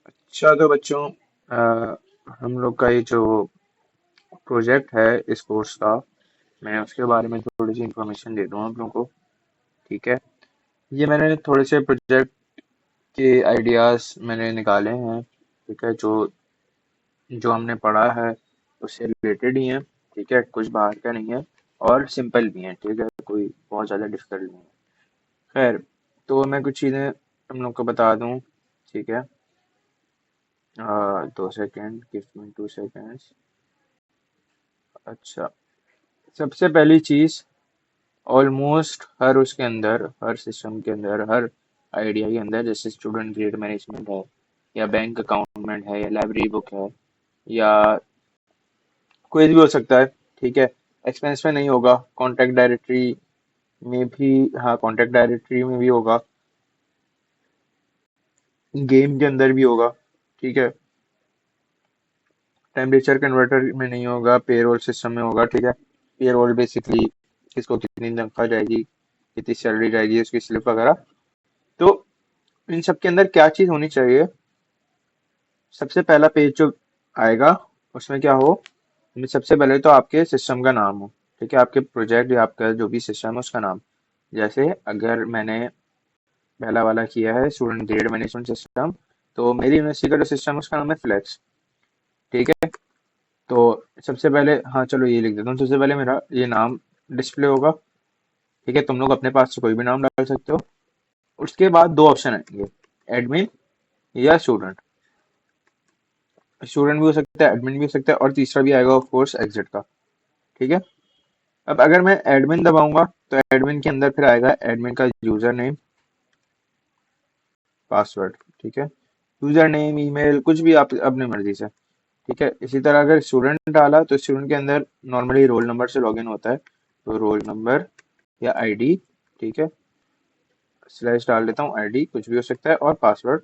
अच्छा तो बच्चों, हम लोग का ये जो प्रोजेक्ट है इस कोर्स का, मैं उसके बारे में थोड़ी सी इंफॉर्मेशन दे दूँ आप लोगों को। ठीक है। ये मैंने थोड़े से प्रोजेक्ट के आइडियाज मैंने निकाले हैं। ठीक है। जो जो हमने पढ़ा है उससे रिलेटेड ही है। ठीक है। कुछ बाहर का नहीं है और सिंपल भी है। ठीक है। कोई बहुत ज़्यादा डिफिकल्ट नहीं है। खैर, तो मैं कुछ चीज़ें तुम लोग को बता दूँ। ठीक है। 2 सेकेंड, गिव मी 2 सेकेंड्स। अच्छा, सबसे पहली चीज़, ऑलमोस्ट हर उसके अंदर, हर सिस्टम के अंदर, हर आइडिया के अंदर, जैसे स्टूडेंट ग्रेड मैनेजमेंट है या बैंक अकाउंटमेंट है या लाइब्रेरी बुक है या कोई भी हो सकता है। ठीक है। एक्सपेंस में नहीं होगा, कॉन्टैक्ट डायरेक्टरी में भी। हाँ, कॉन्टैक्ट डायरेक्टरी में भी होगा, गेम के अंदर भी होगा। ठीक है। टेम्परेचर कन्वर्टर में नहीं होगा, पेरोल सिस्टम में होगा। ठीक है। पेरोल बेसिकली किसको कितनी तनख्वाह जाएगी, कितनी सैलरी जाएगी, उसकी स्लिप वगैरह। तो इन सब के अंदर क्या चीज होनी चाहिए? सबसे पहला पेज जो आएगा उसमें क्या हो, उसमें सबसे पहले तो आपके सिस्टम का नाम हो। ठीक है। आपके प्रोजेक्ट या आपका जो भी सिस्टम है उसका नाम। जैसे अगर मैंने पहला वाला किया है स्टूडेंट ग्रेड मैनेजमेंट सिस्टम, तो मेरी यूनिवर्सिटी का जो सिस्टम है उसका नाम है फ्लेक्स। ठीक है। तो सबसे पहले, हाँ चलो ये लिख देता हूँ, सबसे पहले मेरा ये नाम डिस्प्ले होगा। ठीक है। तुम लोग अपने पास से कोई भी नाम डाल सकते हो। उसके बाद दो ऑप्शन आएंगे, एडमिन या स्टूडेंट। स्टूडेंट भी हो सकता है, एडमिन भी हो सकता है, और तीसरा भी आएगा ऑफ कोर्स एग्जिट का। ठीक है। अब अगर मैं एडमिन दबाऊंगा तो एडमिन के अंदर फिर आएगा एडमिन का यूजर नेम, पासवर्ड। ठीक है। यूजर नेम, ईमेल, कुछ भी आप अपनी मर्जी से। ठीक है। इसी तरह अगर स्टूडेंट डाला तो स्टूडेंट के अंदर नॉर्मली रोल नंबर से लॉगिन होता है, तो रोल नंबर या आईडी। ठीक है। स्लैश डाल देता हूँ, आईडी कुछ भी हो सकता है, और पासवर्ड।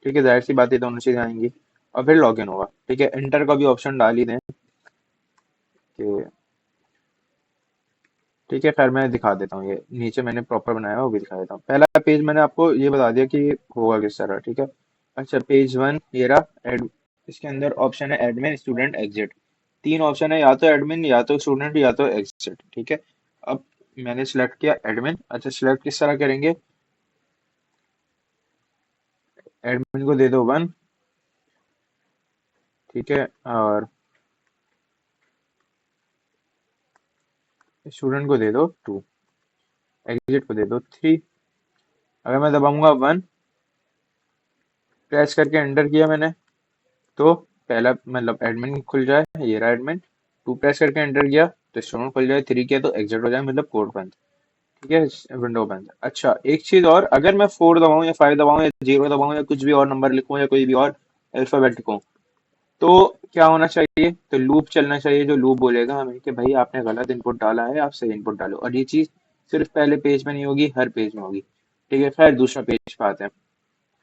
ठीक है। जाहिर सी बात है दोनों चीजें आएंगी, और फिर लॉगिन होगा। ठीक है। इंटर का भी ऑप्शन डाल ही दें कि, ठीक है। खैर मैं दिखा देता हूँ, ये नीचे मैंने प्रॉपर बनाया है वो भी दिखा देता हूँ। पहला पेज मैंने आपको ये बता दिया कि ये होगा किस तरह। ठीक है। अच्छा, पेज वन ये रहा। इसके अंदर ऑप्शन है एडमिन, स्टूडेंट, एग्जिट। तीन ऑप्शन है, या तो एडमिन या तो स्टूडेंट या तो एग्जिट। ठीक है। अब मैंने सिलेक्ट किया एडमिन। अच्छा, सिलेक्ट किस तरह करेंगे? एडमिन को दे दो 1। ठीक है। और स्टूडेंट को दे दो 2, एग्जिट को दे दो 3। अगर मैं दबाऊंगा 1, प्रेस करके एंटर किया मैंने, तो पहला मतलब एडमिन खुल जाए, ये रहा एडमिन। 2 प्रेस करके एंटर किया तो स्टूडेंट खुल जाए, 3 किया तो एग्जिट हो जाए, मतलब कोड बंद। ठीक है। विंडो बंद। अच्छा, एक चीज और, अगर मैं 4 दबाऊं या 5 दबाऊं या 0 दबाऊं या कुछ भी और नंबर लिखूं या कोई भी और अल्फाबेट लिखूं, तो क्या होना चाहिए? तो लूप चलना चाहिए, जो लूप बोलेगा हमें कि भाई आपने गलत इनपुट डाला है, आप सही इनपुट डालो। और ये चीज सिर्फ पहले पेज में नहीं होगी, हर पेज में होगी। ठीक है। खैर दूसरा पेज पे आते हैं।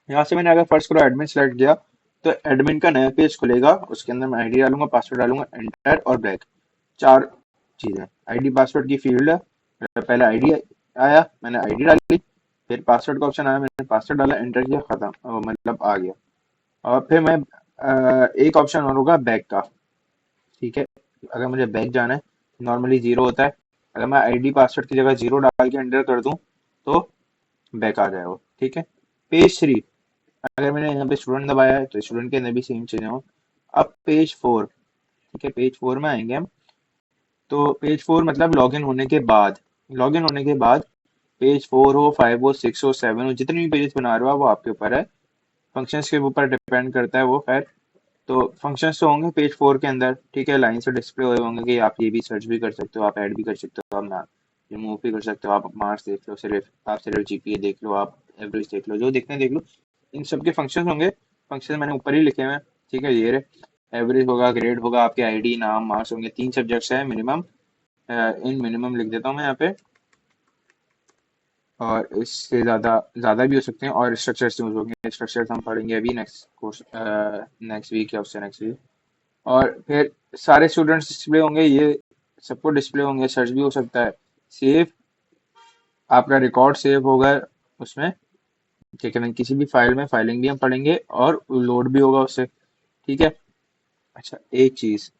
यहाँ से मैंने अगर फर्स्ट करो एडमिन सेलेक्ट किया, तो एडमिन का नया पेज खुलेगा। उसके अंदर मैं आईडी डालूंगा, पासवर्ड डालूंगा, एंटर और बैक, चार चीजें। आईडी पासवर्ड की फील्ड है। पहले आईडी आया, मैंने आईडी डाली, फिर पासवर्ड का ऑप्शन आया, मैंने पासवर्ड डाला, एंटर किया, खत्म, मतलब आ गया। और फिर मैं एक ऑप्शन और होगा बैक का। ठीक है। अगर मुझे बैक जाना है, नॉर्मली 0 होता है। अगर मैं आईडी पासवर्ड की जगह 0 डाल के एंटर कर दूं तो बैक आ जाएगा। ठीक है। पेज 3, अगर मैंने यहाँ पे स्टूडेंट दबाया है तो स्टूडेंट के अंदर भी सेम चीजें हो। अब पेज 4। ठीक है। पेज 4 में आएंगे हम। तो पेज 4 मतलब लॉगिन होने के बाद। लॉगिन होने के बाद पेज 4 हो, 5 हो, 6 हो, 7 हो, जितने भी पेजेस बना रहे हो आप, वो आपके ऊपर है। फंक्शंस के ऊपर डिपेंड करता है वो। खैर, तो फंक्शंस तो होंगे पेज 4 के अंदर। ठीक है। लाइन से डिस्प्ले हुए होंगे कि आप ये भी सर्च भी कर सकते हो, आप ऐड भी कर सकते हो, आप ना रिमूव भी कर सकते हो, आप मार्क्स देख लो, सिर्फ आप सिर्फ जीपीए देख लो, आप एवरेज देख लो, जो देखना है देख लो। इन सब के फंक्शंस होंगे। फंक्शन मैंने ऊपर ही लिखे हुए हैं। ठीक है। ये रहे, एवरेज होगा, ग्रेड होगा, आपके आईडी, नाम, मार्क्स होंगे। 3 सब्जेक्ट्स है मिनिमम। इन मिनिमम लिख देता हूँ मैं यहाँ पे। और इससे ज़्यादा ज़्यादा भी हो सकते हैं, और स्ट्रक्चर्स यूज होंगे। स्ट्रक्चर्स हम पढ़ेंगे अभी नेक्स्ट कोर्स, नेक्स्ट वीक या उससे नेक्स्ट वीक। और फिर सारे स्टूडेंट्स डिस्प्ले होंगे, ये सबको डिस्प्ले होंगे। सर्च भी हो सकता है। सेव, आपका रिकॉर्ड सेव होगा उसमें, क्या कहते हैं, किसी भी फाइल में फाइलिंग भी हम पढ़ेंगे और लोड भी होगा उससे। ठीक है। अच्छा एक चीज,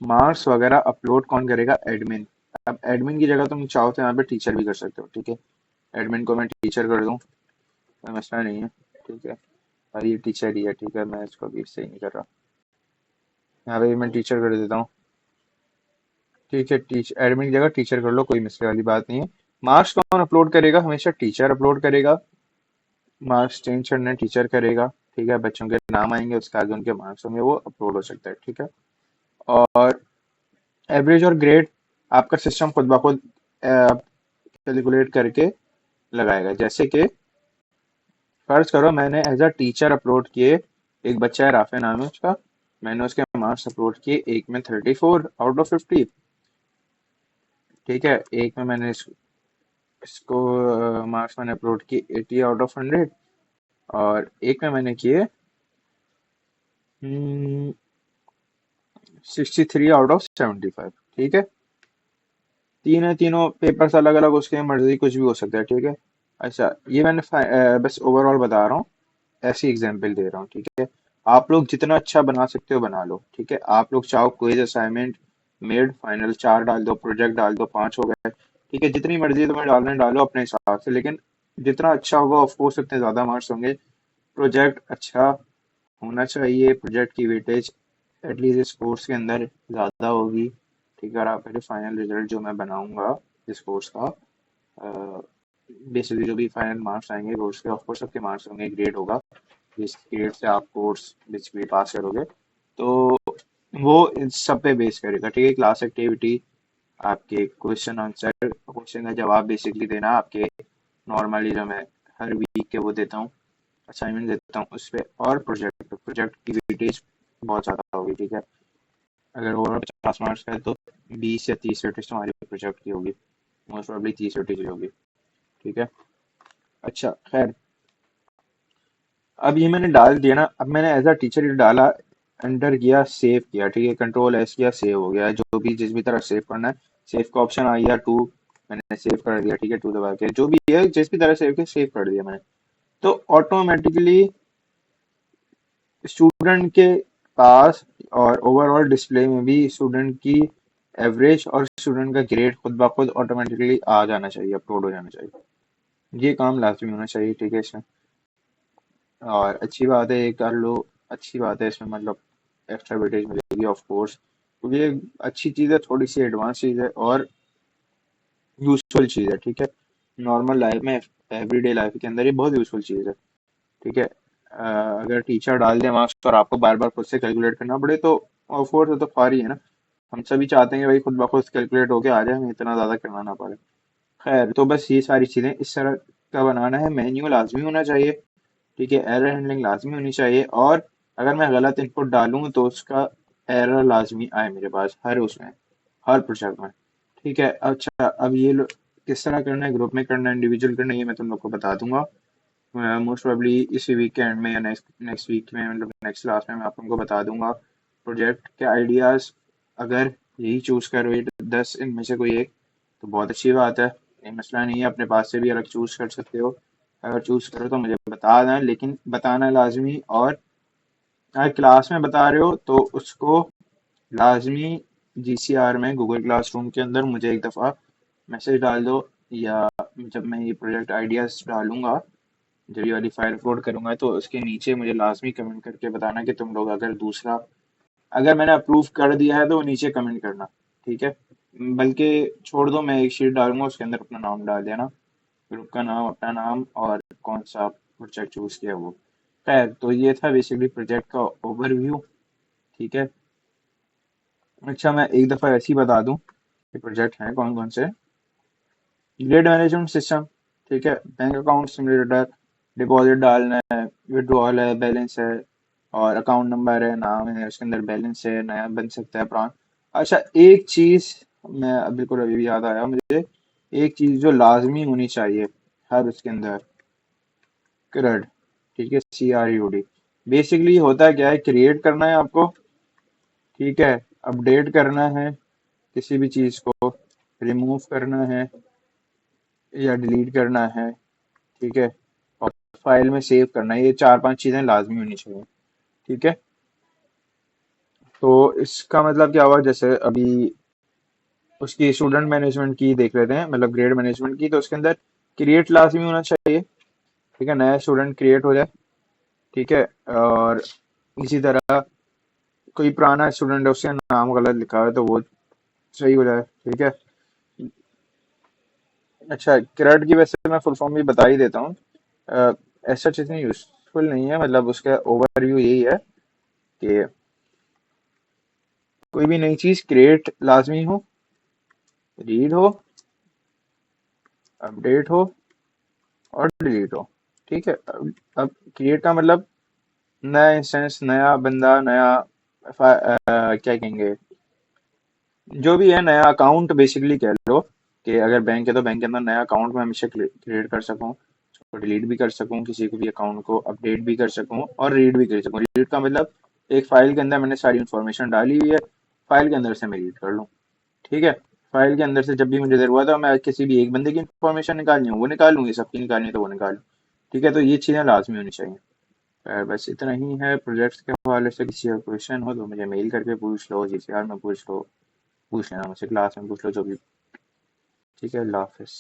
मार्क्स वगैरह अपलोड कौन करेगा? एडमिन। अब एडमिन की जगह तुम चाहो तो यहाँ पे टीचर भी कर सकते हो। ठीक है, एडमिन को मैं टीचर कर दूं, कोई मसला नहीं है। ठीक है, और ये टीचर ही है। ठीक है, मैं इसको भी सही नहीं कर रहा, यहाँ पे भी मैं टीचर कर देता हूँ। ठीक है, टीचर एडमिन की जगह टीचर कर लो, कोई मसले वाली बात नहीं है। मार्क्स कौन अपलोड करेगा? हमेशा टीचर अपलोड करेगा। मार्क्स चेंज करने टीचर करेगा। ठीक है, बच्चों के नाम आएंगे, उसके आगे उनके मार्क्स होंगे, वो अपलोड हो सकता है। ठीक है, और एवरेज और ग्रेड आपका सिस्टम खुद ब खुद कैलकुलेट करके लगाएगा। जैसे कि फर्ज करो मैंने एज अ टीचर अपलोड किए, एक बच्चा है राफे नाम है उसका, मैंने उसके मार्क्स अपलोड किए, एक में 34 आउट ऑफ 50। ठीक है, एक में मैंने इसको मार्क्स मैंने अपलोड किए 80 आउट ऑफ 100, और एक में मैंने किए 63 आउट ऑफ 75। ठीक है, तीन है, तीनों पेपर्स अलग अलग, उसके मर्जी कुछ भी हो सकता है। ठीक है। अच्छा ये मैंने बस ओवरऑल बता रहा हूँ, ऐसी एग्जांपल दे रहा हूँ। ठीक है, आप लोग जितना अच्छा बना सकते हो बना लो। ठीक है, आप लोग चाहो क्विज असाइनमेंट मेड फाइनल 4 डाल दो, प्रोजेक्ट डाल दो 5 हो गए। ठीक है, जितनी मर्जी तुम्हें डालना है डालो अपने हिसाब से, लेकिन जितना अच्छा होगा ऑफकोर्स उतने ज्यादा मार्क्स होंगे। प्रोजेक्ट अच्छा होना चाहिए, प्रोजेक्ट की वेटेज एटलीस्ट इस कोर्स के अंदर ज्यादा होगी। ठीक है, और आप मेरे फाइनल रिजल्ट जो मैं बनाऊंगा इस कोर्स का, बेसिकली जो भी फाइनल मार्क्स आएंगे कोर्स के, ऑफकोर्स सबके मार्क्स होंगे, ग्रेड होगा, जिस ग्रेड से आप कोर्स बेसिकली पास करोगे, तो वो इन सब पे बेस करेगा। ठीक है, क्लास एक्टिविटी, आपके क्वेश्चन आंसर, क्वेश्चन का जवाब बेसिकली देना, आपके नॉर्मली जो मैं हर वीक के वो देता हूँ, असाइनमेंट देता हूँ उस पर, और प्रोजेक्ट प्रोजेक्ट की वेटेज बहुत ज़्यादा होगी। ठीक है, अगर ओवरऑल 50 मार्क्स का है तो 20 या 30 वेटेज तुम्हारी प्रोजेक्ट की होगी, मोस्ट प्रॉब्ली 30 वेटेज होगी। ठीक है। अच्छा खैर, अब ये मैंने डाल दिया ना, अब मैंने एज अ टीचर ये डाला, एंटर किया, सेव किया। ठीक है, कंट्रोल एस किया, सेव हो गया। जो भी जिस भी तरह सेव करना है, सेव का ऑप्शन आ गया, टू, मैंने सेव कर दिया। ठीक है, टू दबा के जो भी है जिस भी तरह सेव किया, सेव कर दिया मैंने, तो ऑटोमेटिकली स्टूडेंट के पास और ओवरऑल डिस्प्ले में भी स्टूडेंट की एवरेज और स्टूडेंट का ग्रेड खुद ब खुद ऑटोमेटिकली आ जाना चाहिए, अपलोड हो जाना चाहिए। ये काम लाजमी होना चाहिए। ठीक है, इसमें और अच्छी बात है ये कर लो, अच्छी बात है इसमें, मतलब एक्स्ट्रा वेटेज मिलेगी ऑफ कोर्स, क्योंकि ये अच्छी चीज़ है, थोड़ी सी एडवांस चीज़ है और यूजफुल चीज़ है। ठीक है, नॉर्मल लाइफ में, एवरीडे लाइफ के अंदर ये बहुत यूजफुल चीज़ है। ठीक है, अगर टीचर डाल दे मार्क्स और आपको बार बार खुद से कैलकुलेट करना पड़े तो ऑफ कोर्स वो तो फारी है ना। हम सभी चाहते हैं कि भाई खुद ब खुद कैलकुलेट होके आ जाए, हमें इतना ज़्यादा करना ना पड़े। खैर, तो बस ये सारी चीज़ें इस तरह का बनाना है, मेन्यू लाजमी होना चाहिए। ठीक है, एरर हैंडलिंग लाजमी होनी चाहिए, और अगर मैं गलत इनपुट डालूं तो उसका एरर लाजमी आए मेरे पास हर उसमें, हर प्रोजेक्ट में। ठीक है, अच्छा अब ये किस तरह करना है, ग्रुप में करना है, इंडिविजुअल करना है, ये मैं तुम लोग को बता दूंगा मोस्ट प्रोबेबली इसी वीक के एंड में या नेक्स्ट नेक्स्ट वीक में, मतलब नेक्स्ट क्लास में मैं आप लोगों को बता दूंगा। प्रोजेक्ट के आइडियाज़ अगर यही चूज़ करो, ये 10 इनमें से कोई एक, तो बहुत अच्छी बात है, ये मसला नहीं है, अपने पास से भी अलग चूज़ कर सकते हो। अगर चूज़ करो तो मुझे बता दें, लेकिन बताना लाजमी, और अगर क्लास में बता रहे हो तो उसको लाजमी जीसीआर में, गूगल क्लासरूम के अंदर मुझे एक दफ़ा मैसेज डाल दो, या जब मैं ये प्रोजेक्ट आइडियाज़ डालूंगा, जब ये वाली फाइल अपलोड करूंगा, तो उसके नीचे मुझे लाजमी कमेंट करके बताना कि तुम लोग अगर दूसरा, अगर मैंने अप्रूव कर दिया है तो वो नीचे कमेंट करना। ठीक है, बल्कि छोड़ दो, मैं एक शीट डालूंगा, उसके अंदर अपना नाम डाल देना, ग्रुप का नाम, अपना नाम, और कौन सा प्रोजेक्ट चूज किया वो। खैर, तो ये था बेसिकली प्रोजेक्ट का ओवरव्यू। ठीक है, अच्छा मैं एक दफ़ा ऐसे ही बता दूं कि प्रोजेक्ट हैं कौन कौन से। ग्रेड मैनेजमेंट सिस्टम, ठीक है, बैंक अकाउंट सिमुलेटर, डिपॉजिट डालना है, विड्रॉल है, बैलेंस है, और अकाउंट नंबर है, नाम है, उसके अंदर बैलेंस है, नया बन सकता है पुराना। अच्छा एक चीज, मैं बिल्कुल अभी भी याद आया मुझे, एक चीज जो लाजमी होनी चाहिए हर उसके अंदर, CRUD। ठीक है, CRUD, बेसिकली होता क्या है, क्रिएट करना है आपको, ठीक है, अपडेट करना है किसी भी चीज को, रिमूव करना है या डिलीट करना है। ठीक है, और फाइल में सेव करना है, ये 4-5 चीजें लाजमी होनी चाहिए। ठीक है, तो इसका मतलब क्या हुआ, जैसे अभी उसकी स्टूडेंट मैनेजमेंट की देख लेते हैं, मतलब ग्रेड मैनेजमेंट की, तो उसके अंदर क्रिएट लाजमी होना चाहिए। ठीक है, नया स्टूडेंट क्रिएट हो जाए। ठीक है, और इसी तरह कोई पुराना स्टूडेंट है उसका नाम गलत लिखा है तो वो सही हो जाए। ठीक है, अच्छा क्रेड की वैसे मैं फुल फॉर्म भी बता ही देता हूँ। ऐसा चीज नहीं, यूजफुल नहीं है, मतलब उसका ओवरव्यू यही है कि कोई भी नई चीज क्रिएट लाजमी हो, रीड हो, अपडेट हो और डिलीट हो। ठीक है, अब क्रिएट का मतलब नया इंस्टेंस, नया बंदा, नया क्या कहेंगे, जो भी है नया अकाउंट बेसिकली कह लो, कि अगर बैंक है तो बैंक के अंदर नया अकाउंट मैं हमेशा क्रिएट कर सकूं, उसको डिलीट भी कर सकूं, किसी को भी अकाउंट को अपडेट भी कर सकूं और रीड भी कर सकूं। रीड का मतलब एक फाइल के अंदर मैंने सारी इन्फॉर्मेशन डाली हुई है, फाइल के अंदर से मैं रीड कर लूं। ठीक है, फाइल के अंदर से जब भी मुझे जरूरत है, मैं किसी भी एक बंदे की इन्फॉर्मेशन निकालनी हो वो निकाल लूंगी, सबकी निकालनी है तो वो निकाल लूं। ठीक है, तो ये चीजें लाजमी होनी चाहिए। बस इतना ही है प्रोजेक्ट्स के हवाले से। किसी का क्वेश्चन हो तो मुझे मेल करके पूछ लो, जीसीआर में पूछ लो, पूछ लेना मुझसे, क्लास में पूछ लो, जो भी। ठीक है, अल्लाह हाफिज।